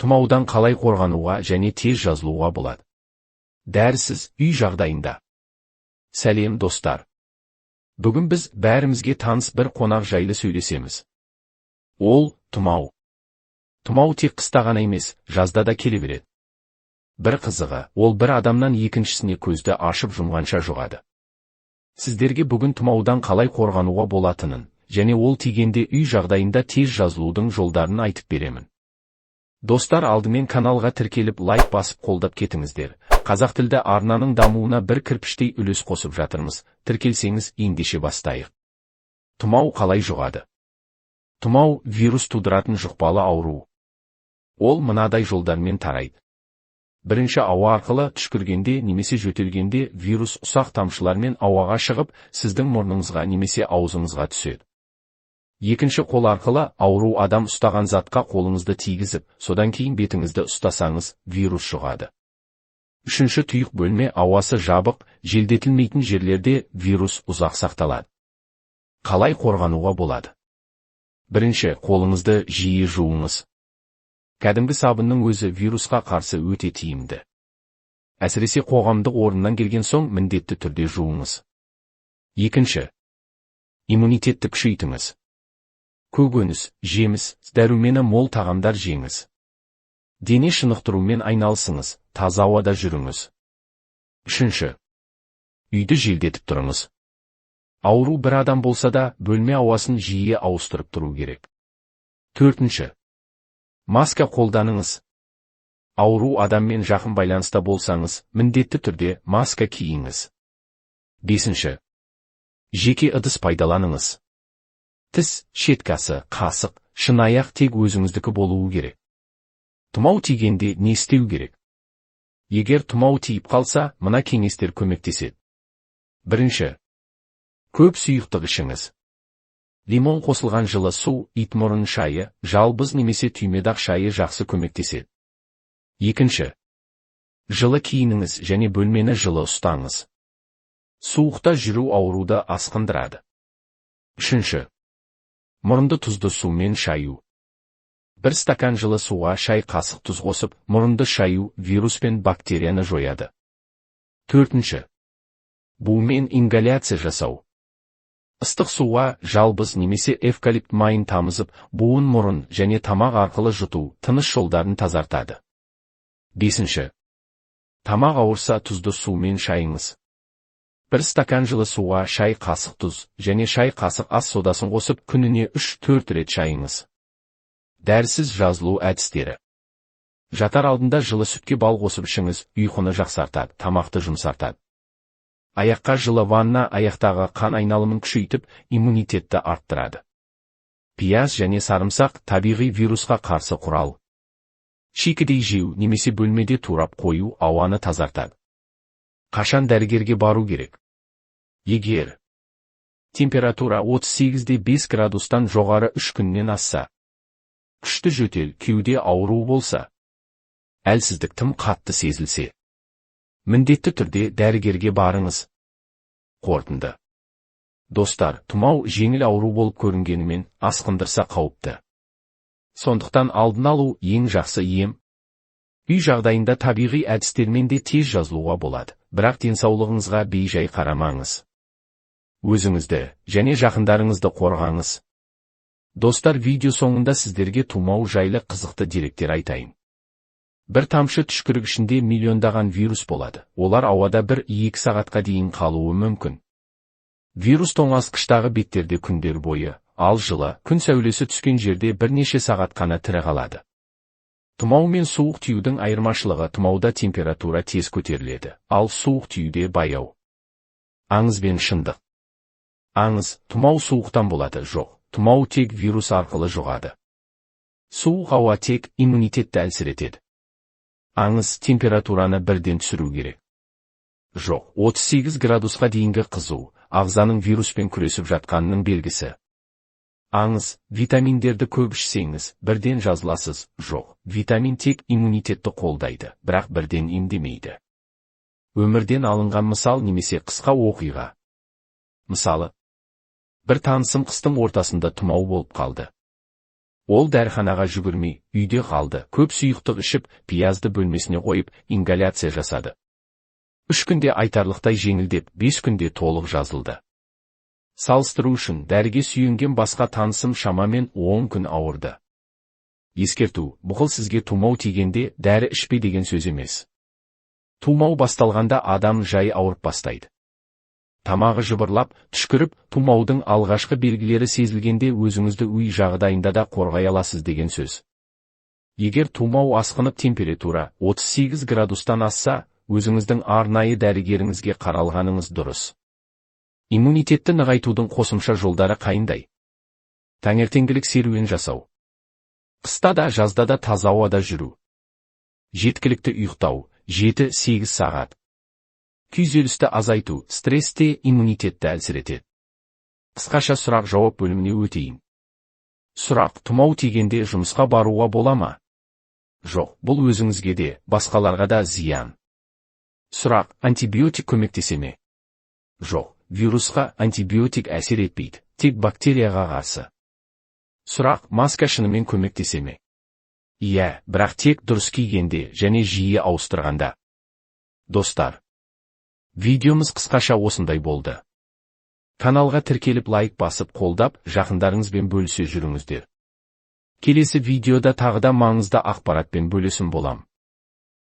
Тұмаудан қалай қорғануға және тез жазылуға болады? Дәрісіз үй жағдайында. Сәлем достар. Бүгін біз бәрімізге таныс бір қонақ жайлы сөйлесеміз. Ол тұмау. Тұмау тек қыста ғана емес, жазда да келе береді. Бір қызығы, ол бір адамнан екіншісіне көзді ашып жұмғанша жұғады. Сіздерге бүгін тұмаудан қалай қорғануға болатынын, және ол тигенде үй жағдайында тез жазылудың жолдарын айтып беремін. Достар, алдымен каналға тіркеліп лайк басып қолдап кетіңіздер. Қазақ тілді арнаның дамуына бір кірпіштей үлес қосып жатырмыз. Тіркелсеңіз ендеше бастайық. Тұмау қалай жұғады? Тұмау вирус тудыратын жұқпалы ауру. Ол мынадай жолдармен тарайды. Бірінші, ауа арқылы түшкіргенде немесе жөтелгенде вирус ұсақ тамшылармен ауаға шығып, сіздің мұрныңызға немесе аузыңызға түседі. Екінші, қол арқылы ауру адам ұстаған затқа қолыңызды тигізіп, содан кейін бетіңізді ұстасаңыз, вирус жұғады. Үшінші, тұйық бөлме, ауасы жабық, желдетілмейтін жерлерде вирус ұзақ сақталады. Қалай қорғануға болады? Бірінші, қолыңызды жиі жуыңыз. Кәдімгі сабынның өзі вирусқа қарсы өте тиімді. Әсіресе қоғамдық орыннан келген соң міндетті түрде жуыңыз. Екінші, иммунитетті күшейтіңіз. Көкөніс, жеміс, дәрумені мол тағамдар жеңіз. Дене шынықтырумен айналысыңыз, таза ауада жүріңіз. Үшінші, үйді желдетіп тұрыңыз. Ауру бір адам болса да, бөлме ауасын жиі ауыстырып тұру керек. Төртінші, маска қолданыңыз. Ауру адаммен жақын байланыста болсаңыз, міндетті түрде маска киіңіз. Бесінші, жеке ыдыс пайдаланыңыз. Тіс, щеткасы, қасық, шынаяқ тек өзіңіздікі болуы керек. Тұмау тигенде не істеу керек? Егер тұмау тиіп қалса, мына кеңестер көмектеседі. Бірінші, көп сұйықтық ішіңіз. Лимон қосылған жылы су, итмұрын шайы, жалбыз немесе түймедақ шайы жақсы көмектеседі. Екінші, жылы киініңіз және бөлмені жылы ұстаңыз. Суықта жүру ауруды асқындырады. Үшінші, мұрынды тұзды сумен шаю. Бір стакан жылы суға шай қасық тұз қосып, мұрынды шаю вирус пен бактерияны жояды. Төртінші, бумен ингаляция жасау. Ыстық суға жалбыз немесе эвкалипт майын тамызып, буын, мұрын және тамақ арқылы жұту тыныс жолдарын тазартады. Бесінші, тамақ ауырса тұзды сумен шайыңыз. Бір стакан жылы суға шай қасық тұз және шай қасық ас содасын қосып, күніне 3-4 рет шайыңыз. Дәрісіз жазылу әдістері. Жатар алдында жылы сүтке бал қосып ішіңіз, ұйқыны жақсартады, тамақты жұмсартады. Аяққа жылы ванна аяқтағы қан айналымын күшейтіп, иммунитетті арттырады. Пияз және сарымсақ табиғи вирусқа қарсы құрал. Шикідей жеу немесе бөлмеде турап қою ауаны тазартады. Қашан дәрігерге бару керек? Егер температура 38-5 градустан жоғары 3 күннен асса, күшті жөтел, кеуде ауру болса, әлсіздік тым қатты сезілсе, міндетті түрде дәрігерге барыңыз. Қорытынды. Достар, тұмау жеңіл ауру болып көрінгенімен, асқындырса қауіпті. Сондықтан алдын алу ең жақсы ем. Үй жағдайында табиғи әдістермен де тез жазылуға болады, бірақ денсаулығыңызға бейжай қарамаңыз. Өзіңізді және жақындарыңызды қорғаңыз. Достар, видео соңында сіздерге тұмау жайлы қызықты деректер айтайын. Бір тамшы түшкірік ішінде миллиондаған вирус болады. Олар ауада 1-2 сағатқа дейін қалуы мүмкін. Вирус тоңазытқыштағы беттерде күндер бойы, ал жылы, күн сәулесі түскен жерде бірнеше сағат қана тірі қалады. Тұмау мен суық тиюдің айырмашылығы: тұмауда температура тез көтеріледі, ал суық тиюде баяу. Аңыз бен шындық. Аңыз: тұмау суықтан болады. Жоқ, тұмау тек вирус арқылы жұғады. Суық ауа тек иммунитетті әлсіретеді. Аңыз: температураны бірден түсіру керек. Жоқ, 38 градусқа дейінгі қызу, ағзаның вируспен күресіп жатқанының белгісі. Аңыз: витаминдерді көп ішсеңіз, бірден жазыласыз. Жоқ, витамин тек иммунитетті қолдайды, бірақ бірден емдемейді. Өмірден алынған мысал немесе қысқа оқиға. Мысалы, бір танысым қыстың ортасында тұмау болып қалды. Ол дәріханаға жүгірмей, үйде қалды, көп сұйықтық ішіп, пиязды бөлмесіне қойып, ингаляция жасады. 3 күнде айтарлықтай жеңілдеп, 5 күнде толық жазылды. Салыстыру үшін дәріге сүйенген басқа танысым шамамен 10 күн ауырды. Ескерту, бұл сізге тұмау тигенде дәрі ішпе деген сөз емес. Тұмау басталғанда адам жай ауырып бастайды. Тамағы жыбырлап, түшкіріп, тұмаудың алғашқы белгілері сезілгенде өзіңізді үй жағдайында да қорғай аласыз деген сөз. Егер тұмау асқынып температура 38 градустан асса, өзіңіздің арнайы дәрігеріңізге қаралғаныңыз дұрыс. Иммунитетті нығайтудың қосымша жолдары қайындай? Таңертеңгілік серуен жасау. Қыста да жазда да таза ауада жүру. Жеткілікті ұйықтау, 7-8 сағат. Күйзелісті азайту, стресте иммунитетті әлсіретеді. Қысқаша сұрақ-жауап бөліміне өтейін. Сұрақ: тұмау тигенде жұмысқа баруға бола ма? Жоқ, бұл өзіңізге де, басқаларға да зиян. Сұрақ: антибиотик көмектесе ме? Жоқ, вирусқа антибиотик әсер етпейді, тек бактерияға қарсы. Сұрақ: маска шынымен көмектесе ме? Иә, бірақ тек дұрыс кигенде және жиі ауыстырғанда. Достар, видеомыз қысқаша осындай болды. Каналға тіркеліп лайк басып қолдап, жақындарыңызбен бөлісе жүріңіздер. Келесі видеода тағы да маңызды ақпаратпен бөлесім болам.